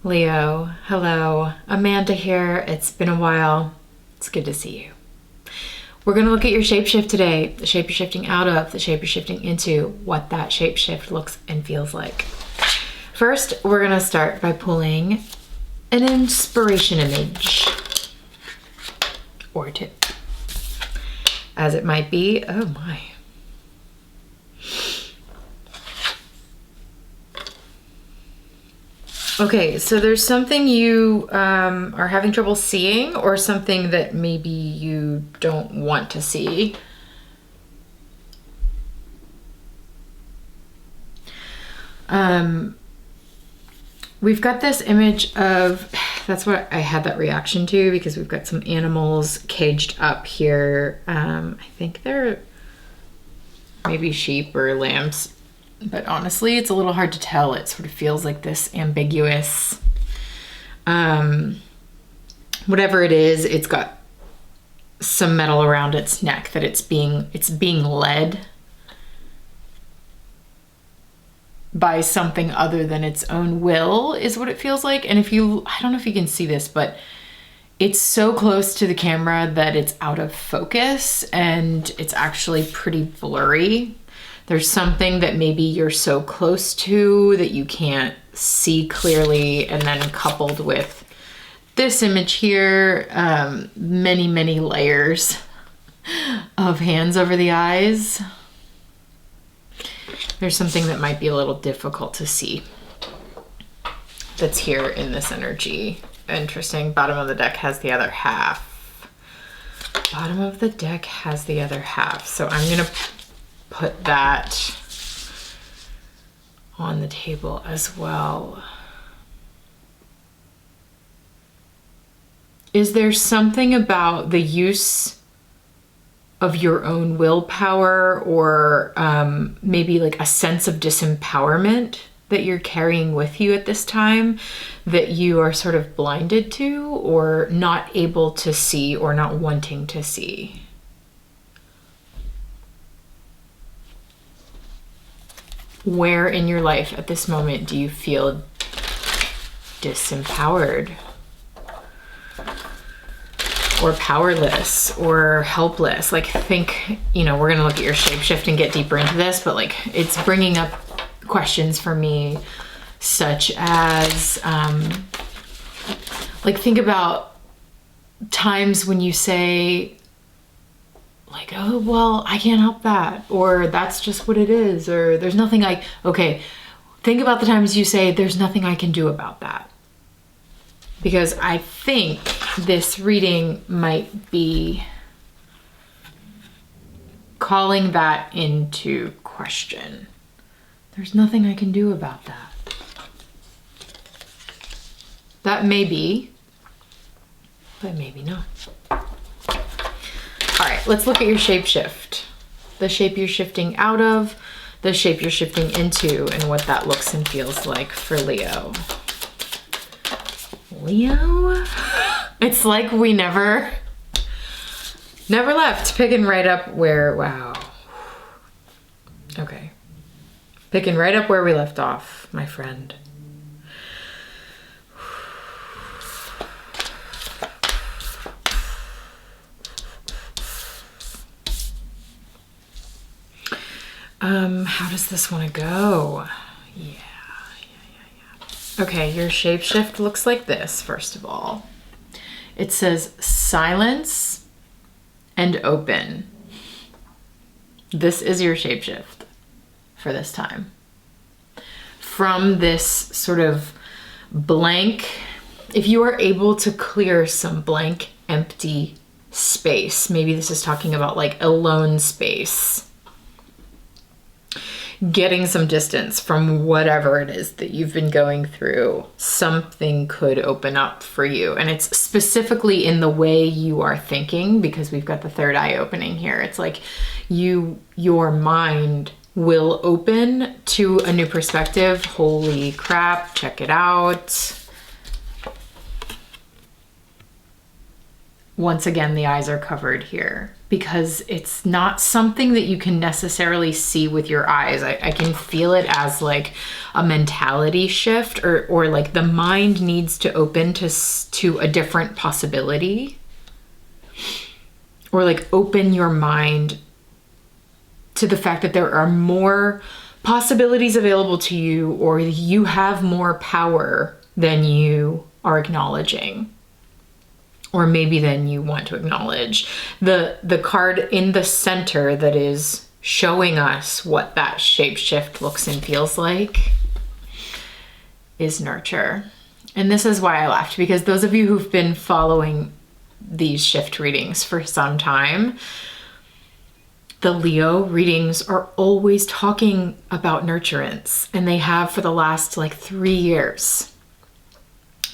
Leo, hello. Amanda here. It's been a while. It's good to see you. We're going to look at your shapeshift today, the shape you're shifting out of, the shape you're shifting into, what that shapeshift looks and feels like. First, we're going to start by pulling an inspiration image or two, as it might be. Oh my. Okay, so there's something you are having trouble seeing, or something that maybe you don't want to see. We've got this image of, that's what I had that reaction to, because we've got some animals caged up here. I think they're maybe sheep or lambs. But honestly, it's a little hard to tell. It sort of feels like this ambiguous, whatever it is, it's got some metal around its neck that it's being led by something other than its own will, is what it feels like. And I don't know if you can see this, but it's so close to the camera that it's out of focus and it's actually pretty blurry. There's something that maybe you're so close to that you can't see clearly, and then coupled with this image here, many, many layers of hands over the eyes. There's something that might be a little difficult to see that's here in this energy. Interesting. Bottom of the deck has the other half. Bottom of the deck has the other half. So I'm gonna put that on the table as well. Is there something about the use of your own willpower, or maybe like a sense of disempowerment that you're carrying with you at this time, that you are sort of blinded to, or not able to see, or not wanting to see? Where in your life at this moment do you feel disempowered, or powerless, or helpless? Like, think, we're gonna look at your shapeshift and get deeper into this, but like, it's bringing up questions for me, such as, like, think about times when you say, like, oh, well, I can't help that, or that's just what it is, or there's nothing okay, think about the times you say, there's nothing I can do about that. Because I think this reading might be calling that into question. There's nothing I can do about that. That may be, but maybe not. All right, let's look at your shapeshift. The shape you're shifting out of, the shape you're shifting into, and what that looks and feels like for Leo. Leo? It's like we never left. Picking right up where, wow. Okay. Picking right up where we left off, my friend. How does this want to go? Yeah. Okay, your shapeshift looks like this, first of all. It says silence and open. This is your shapeshift for this time. From this sort of blank, if you are able to clear some blank, empty space, maybe this is talking about like alone space, getting some distance from whatever it is that you've been going through, something could open up for you. And it's specifically in the way you are thinking, because we've got the third eye opening here. It's like your mind will open to a new perspective. Holy crap, check it out. once again, the eyes are covered here because it's not something that you can necessarily see with your eyes. I can feel it as like a mentality shift, or like the mind needs to open to a different possibility, or like open your mind to the fact that there are more possibilities available to you, or you have more power than you are acknowledging, or maybe than you want to acknowledge. The card in the center that is showing us what that shapeshift looks and feels like is nurture. And this is why I laughed, because those of you who've been following these shift readings for some time, the Leo readings are always talking about nurturance, and they have for the last like 3 years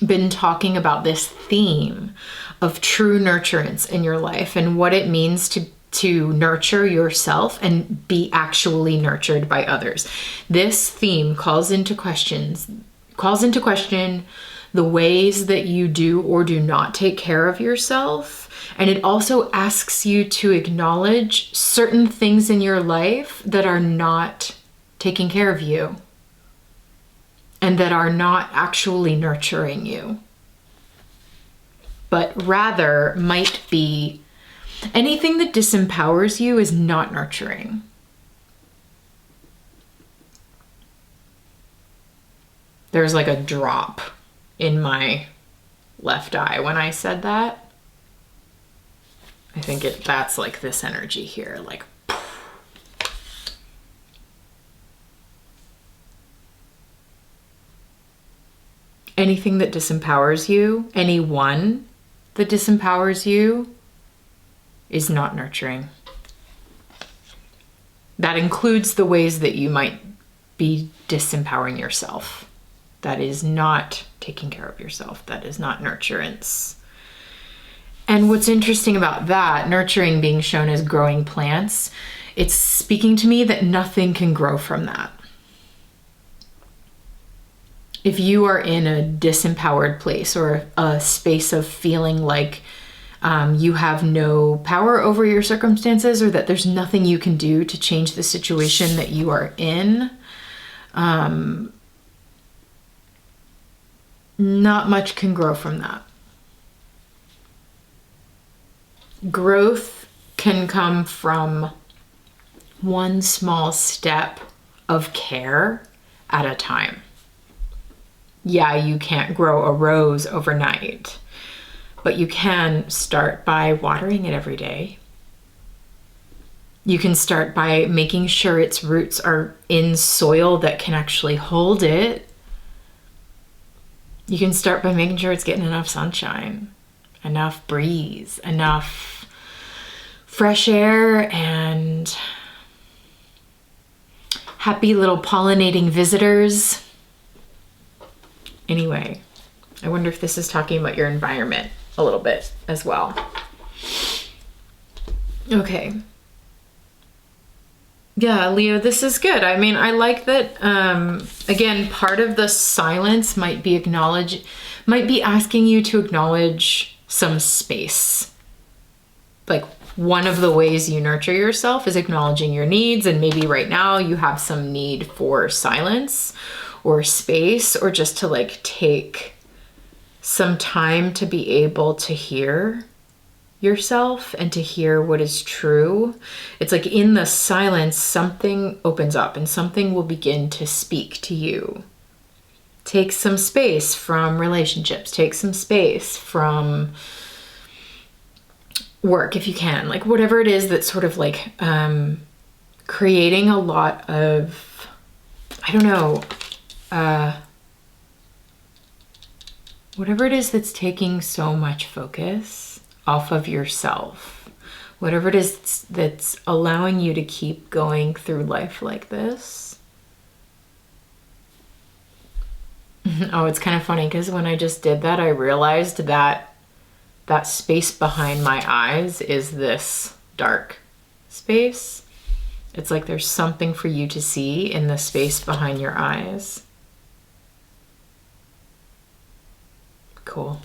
been talking about this theme of true nurturance in your life and what it means to nurture yourself and be actually nurtured by others. This theme calls into question the ways that you do or do not take care of yourself. And it also asks you to acknowledge certain things in your life that are not taking care of you and that are not actually nurturing you, but rather might be anything that disempowers you is not nurturing. There's like a drop in my left eye when I said that. I think that's like this energy here, like anything that disempowers you, anyone that disempowers you is not nurturing. That includes the ways that you might be disempowering yourself. That is not taking care of yourself. That is not nurturance. And what's interesting about that, nurturing being shown as growing plants, it's speaking to me that nothing can grow from that. If you are in a disempowered place or a space of feeling like you have no power over your circumstances, or that there's nothing you can do to change the situation that you are in, not much can grow from that. Growth can come from one small step of care at a time. Yeah, you can't grow a rose overnight, but you can start by watering it every day. You can start by making sure its roots are in soil that can actually hold it. You can start by making sure it's getting enough sunshine, enough breeze, enough fresh air, and happy little pollinating visitors. Anyway, I wonder if this is talking about your environment a little bit as well. Okay. Yeah, Leo, this is good. I mean, I like that, again, part of the silence might be asking you to acknowledge some space. Like, one of the ways you nurture yourself is acknowledging your needs, and maybe right now you have some need for silence or space, or just to like take some time to be able to hear yourself and to hear what is true. It's like in the silence, something opens up and something will begin to speak to you. Take some space from relationships, take some space from work if you can, like whatever it is that's sort of like creating a lot of, I don't know, whatever it is that's taking so much focus off of yourself, whatever it is that's allowing you to keep going through life like this. Oh, it's kind of funny because when I just did that, I realized that that space behind my eyes is this dark space. It's like there's something for you to see in the space behind your eyes. Cool.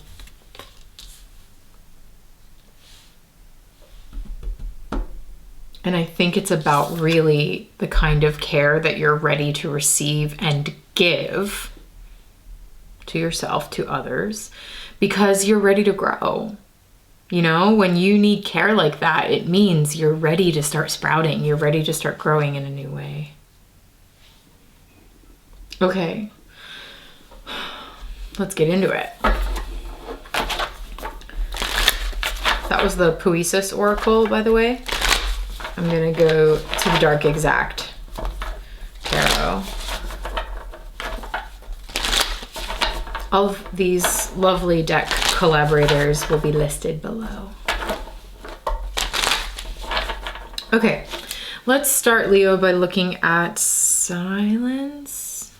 And I think it's about really the kind of care that you're ready to receive and give to yourself, to others, because you're ready to grow. You know, when you need care like that, it means you're ready to start sprouting. You're ready to start growing in a new way. Okay, let's get into it. That was the Poesis Oracle, by the way. I'm gonna go to the Dark Exact Tarot. All of these lovely deck collaborators will be listed below. Okay, let's start, Leo, by looking at silence.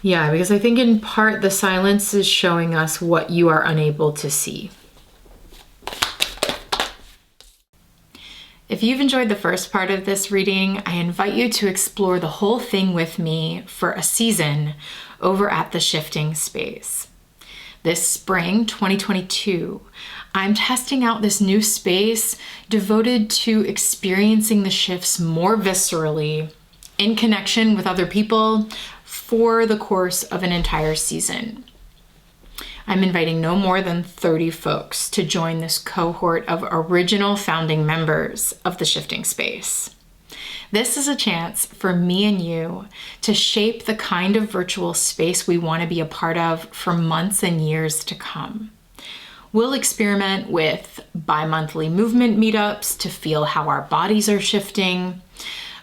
Yeah, because I think in part the silence is showing us what you are unable to see. If you've enjoyed the first part of this reading, I invite you to explore the whole thing with me for a season over at the Shifting Space. This spring, 2022, I'm testing out this new space devoted to experiencing the shifts more viscerally in connection with other people for the course of an entire season. I'm inviting no more than 30 folks to join this cohort of original founding members of the Shifting Space. This is a chance for me and you to shape the kind of virtual space we want to be a part of for months and years to come. We'll experiment with bi-monthly movement meetups to feel how our bodies are shifting,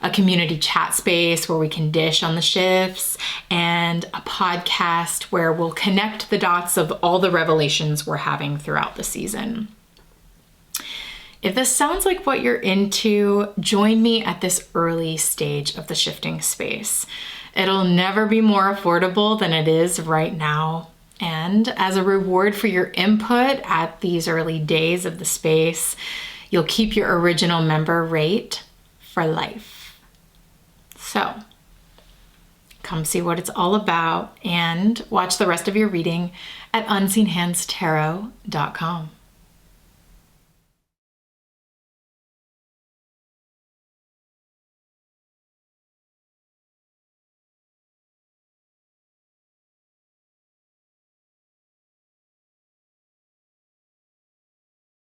a community chat space where we can dish on the shifts, and a podcast where we'll connect the dots of all the revelations we're having throughout the season. If this sounds like what you're into, join me at this early stage of the Shifting Space. It'll never be more affordable than it is right now. And as a reward for your input at these early days of the space, you'll keep your original member rate for life. So, come see what it's all about and watch the rest of your reading at unseenhandstarot.com.